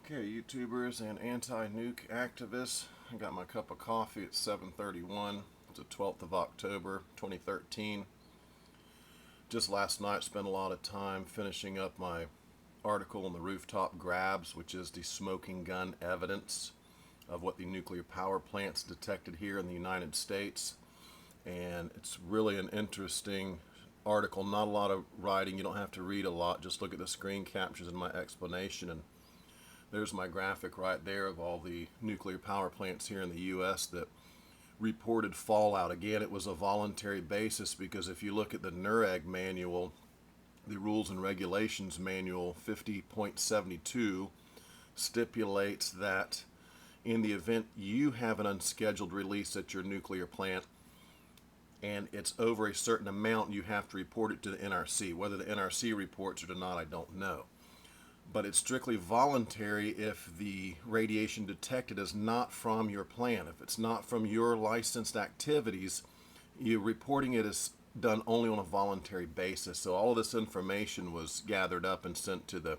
Okay, YouTubers and anti-nuke activists, I got my cup of coffee at 7:31. It's the 12th of October, 2013. Just last night, spent a lot of time finishing up my article on the rooftop grabs, which is the smoking gun evidence of what the nuclear power plants detected here in the United States. And it's really an interesting article. Not a lot of writing. You don't have to read a lot. Just look at the screen captures and my explanation, and there's my graphic right there of all the nuclear power plants here in the U.S. that reported fallout. Again, it was a voluntary basis because if you look at the NUREG manual, the Rules and Regulations Manual 50.72 stipulates that in the event you have an unscheduled release at your nuclear plant and it's over a certain amount, you have to report it to the NRC. Whether the NRC reports it or not, I don't know. But it's strictly voluntary if the radiation detected is not from your plant. If it's not from your licensed activities, you reporting it is done only on a voluntary basis. So all of this information was gathered up and sent to the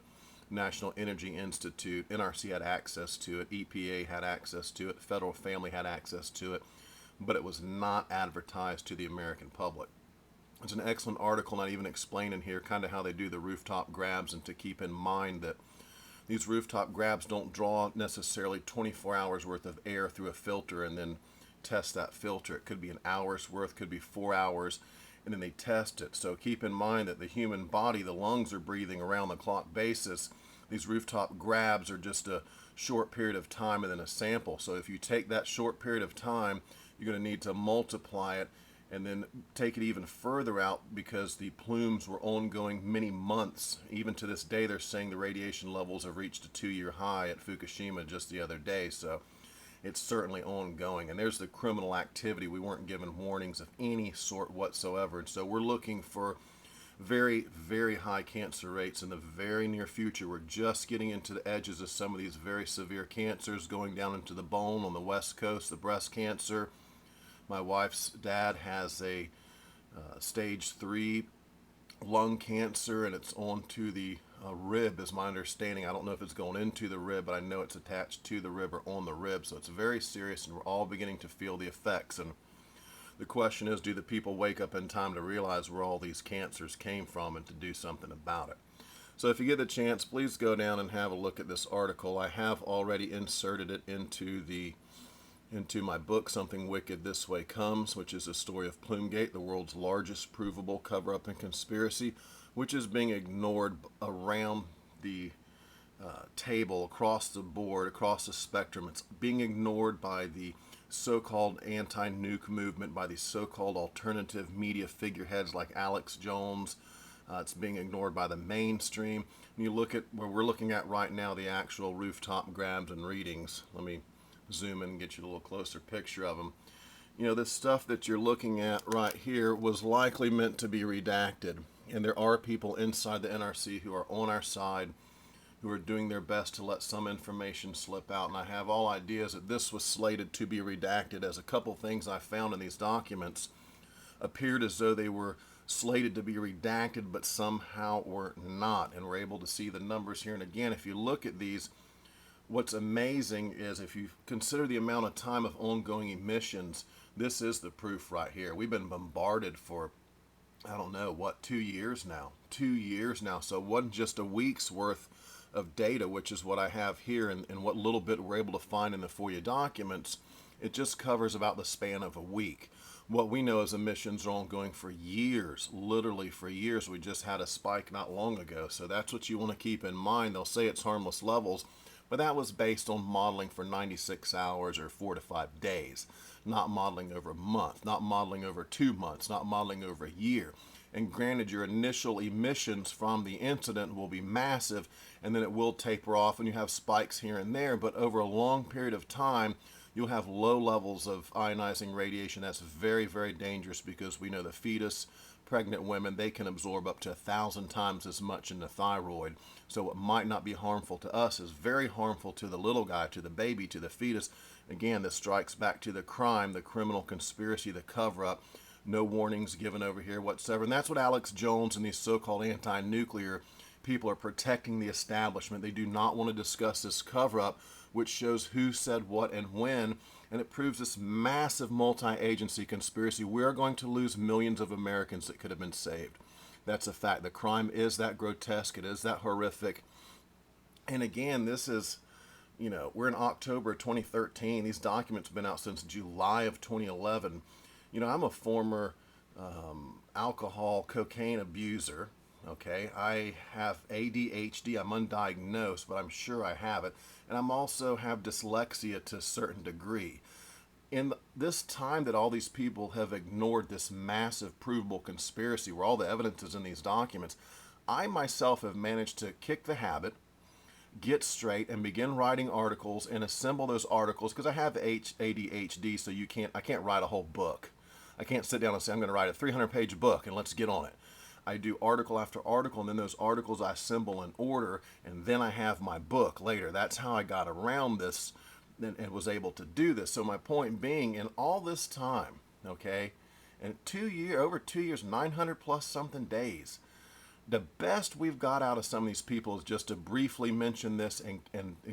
National Energy Institute. NRC had access to it, EPA had access to it, Federal Family had access to it, but it was not advertised to the American public. It's an excellent article, not even explaining here kind of how they do the rooftop grabs, and to keep in mind that these rooftop grabs don't draw necessarily 24 hours worth of air through a filter and then test that filter. It could be an hour's worth, could be 4 hours, and then they test it. So keep in mind that the human body, the lungs are breathing around the clock basis. These rooftop grabs are just a short period of time and then a sample. So if you take that short period of time, you're going to need to multiply it and then take it even further out, because the plumes were ongoing many months. Even to this day, they're saying the radiation levels have reached a 2-year high at Fukushima just the other day. So it's certainly ongoing. And there's the criminal activity. We weren't given warnings of any sort whatsoever. And so we're looking for very, very high cancer rates in the very near future. We're just getting into the edges of some of these very severe cancers, going down into the bone on the West Coast, the breast cancer. My wife's dad has a stage 3 lung cancer, and it's on to the rib, is my understanding. I don't know if it's going into the rib, but I know it's attached to the rib or on the rib. So it's very serious, and we're all beginning to feel the effects. And the question is, do the people wake up in time to realize where all these cancers came from and to do something about it? So if you get the chance, please go down and have a look at this article. I have already inserted it into my book, Something Wicked This Way Comes, which is a story of Plumegate, the world's largest provable cover-up and conspiracy, which is being ignored around the table, across the board, across the spectrum. It's being ignored by the so-called anti-nuke movement, by the so-called alternative media figureheads like Alex Jones. It's being ignored by the mainstream. And you look at where we're looking at right now, the actual rooftop grabs and readings. Let me zoom in and get you a little closer picture of them. You know, this stuff that you're looking at right here was likely meant to be redacted, and there are people inside the NRC who are on our side, who are doing their best to let some information slip out. And I have all ideas that this was slated to be redacted, as a couple things I found in these documents appeared as though they were slated to be redacted, but somehow were not. And we're able to see the numbers here. And again, if you look at these, what's amazing is if you consider the amount of time of ongoing emissions, this is the proof right here. We've been bombarded for, I don't know, what, 2 years now? 2 years now. So it wasn't just a week's worth of data, which is what I have here, and what little bit we're able to find in the FOIA documents. It just covers about the span of a week. What we know is emissions are ongoing for years, literally for years. We just had a spike not long ago. So that's what you want to keep in mind. They'll say it's harmless levels, but that was based on modeling for 96 hours or 4 to 5 days, not modeling over a month, not modeling over 2 months, not modeling over a year. And granted, your initial emissions from the incident will be massive, and then it will taper off, and you have spikes here and there. But over a long period of time, you'll have low levels of ionizing radiation. That's very, very dangerous, because we know the fetus, pregnant women, they can absorb up to 1,000 times as much in the thyroid. So what might not be harmful to us is very harmful to the little guy, to the baby, to the fetus. Again, this strikes back to the crime, the criminal conspiracy, the cover-up. No warnings given over here whatsoever. And that's what Alex Jones and these so-called anti-nuclear people are protecting the establishment. They do not want to discuss this cover-up, which shows who said what and when, and it proves this massive multi-agency conspiracy. We're going to lose millions of Americans that could have been saved. That's a fact. The crime is that grotesque. It is that horrific. And again, this is, we're in October 2013. These documents have been out since July of 2011. I'm a former alcohol, cocaine abuser. Okay, I have ADHD. I'm undiagnosed, but I'm sure I have it. And I'm also have dyslexia to a certain degree. In this time that all these people have ignored this massive provable conspiracy where all the evidence is in these documents, I myself have managed to kick the habit, get straight, and begin writing articles and assemble those articles, because I have ADHD, so I can't write a whole book. I can't sit down and say I'm going to write a 300-page book and let's get on it. I do article after article, and then those articles I assemble in order, and then I have my book later. That's how I got around this and was able to do this. So my point being, in all this time, okay, and over 2 years, 900 plus something days, the best we've got out of some of these people is just to briefly mention this and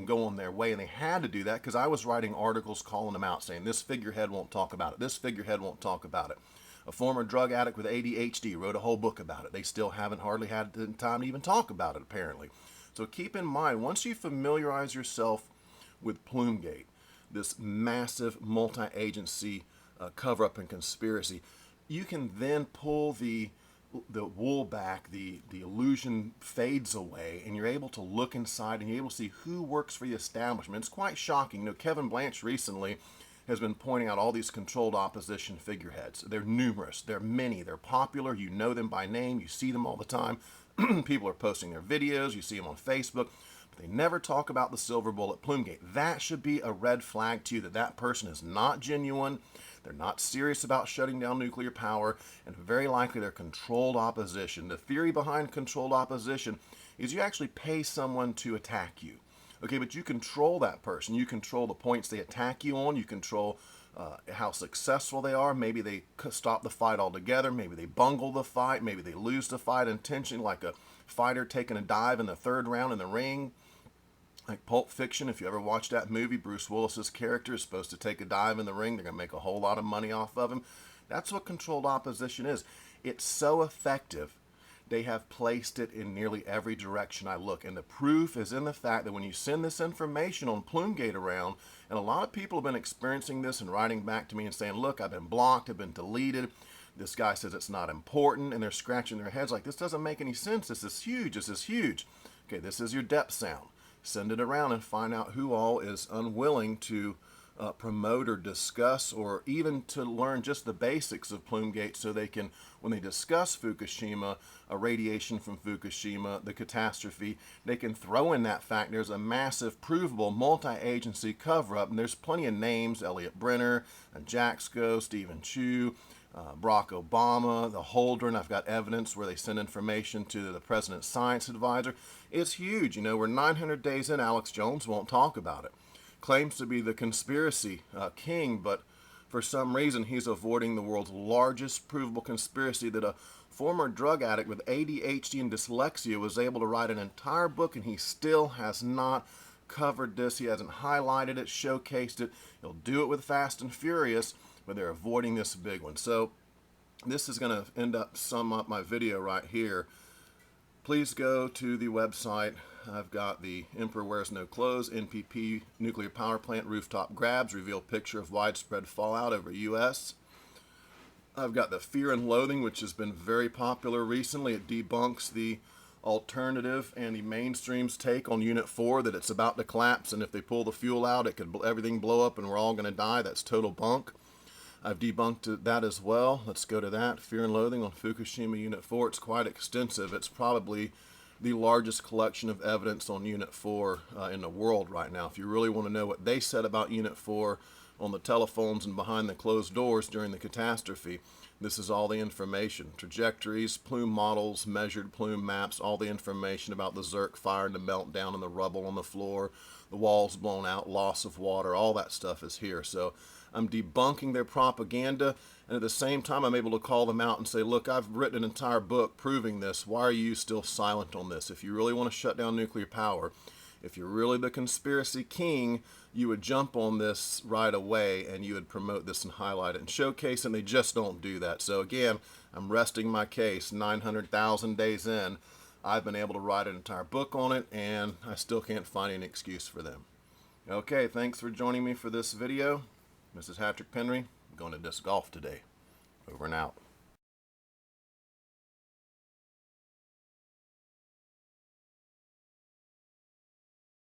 go on their way. And they had to do that because I was writing articles calling them out, saying this figurehead won't talk about it. This figurehead won't talk about it. A former drug addict with ADHD wrote a whole book about it. They still haven't hardly had the time to even talk about it, apparently. So keep in mind, once you familiarize yourself with Plumegate, this massive multi-agency cover-up and conspiracy, you can then pull the wool back, the illusion fades away, and you're able to look inside and you're able to see who works for the establishment. It's quite shocking. Kevin Blanch recently has been pointing out all these controlled opposition figureheads. They're numerous. They're many. They're popular. You know them by name. You see them all the time. People are posting their videos. You see them on Facebook. But they never talk about the silver bullet Plumegate. That should be a red flag to you that person is not genuine. They're not serious about shutting down nuclear power, and very likely they're controlled opposition. The theory behind controlled opposition is you actually pay someone to attack you. Okay, but you control that person. You control the points they attack you on. You control how successful they are. Maybe they stop the fight altogether. Maybe they bungle the fight. Maybe they lose the fight intentionally, like a fighter taking a dive in the third round in the ring. Like Pulp Fiction, if you ever watch that movie, Bruce Willis's character is supposed to take a dive in the ring. They're going to make a whole lot of money off of him. That's what controlled opposition is. It's so effective. They have placed it in nearly every direction I look. And the proof is in the fact that when you send this information on Plumegate around, and a lot of people have been experiencing this and writing back to me and saying, look, I've been blocked, I've been deleted. This guy says it's not important, and they're scratching their heads like, this doesn't make any sense. This is huge. This is huge. Okay, this is your depth sound. Send it around and find out who all is unwilling to promote or discuss, or even to learn just the basics of Plumegate, so they can, when they discuss Fukushima, radiation from Fukushima, the catastrophe, they can throw in that fact there's a massive provable multi-agency cover-up, and there's plenty of names: Elliot Brenner, Jaxco, Stephen Chu, Barack Obama, the Holdren. I've got evidence where they send information to the president's science advisor. It's huge. We're 900 days in. Alex Jones won't talk about it. Claims to be the conspiracy king, but for some reason he's avoiding the world's largest provable conspiracy that a former drug addict with ADHD and dyslexia was able to write an entire book, and he still has not covered this. He hasn't highlighted it, showcased it. He'll do it with Fast and Furious, but they're avoiding this big one. So this is going to sum up my video right here. Please go to the website. I've got the Emperor Wears No Clothes, NPP nuclear power plant rooftop grabs, reveal picture of widespread fallout over U.S. I've got the Fear and Loathing, which has been very popular recently. It debunks the alternative and the mainstream's take on Unit 4 that it's about to collapse, and if they pull the fuel out, it could everything blow up and we're all going to die. That's total bunk. I've debunked that as well. Let's go to that. Fear and Loathing on Fukushima Unit 4. It's quite extensive. It's probably the largest collection of evidence on Unit 4 in the world right now. If you really want to know what they said about Unit 4, on the telephones and behind the closed doors during the catastrophe. This is all the information. Trajectories, plume models, measured plume maps, all the information about the Zerk fire and the meltdown and the rubble on the floor, the walls blown out, loss of water, all that stuff is here. So I'm debunking their propaganda, and at the same time I'm able to call them out and say, look, I've written an entire book proving this. Why are you still silent on this? If you really want to shut down nuclear power, if you're really the conspiracy king, you would jump on this right away and you would promote this and highlight it and showcase it, and they just don't do that. So again, I'm resting my case. 900,000 days in, I've been able to write an entire book on it, and I still can't find any excuse for them. Okay, thanks for joining me for this video. This is Hattrick Penry. I'm going to disc golf today. Over and out.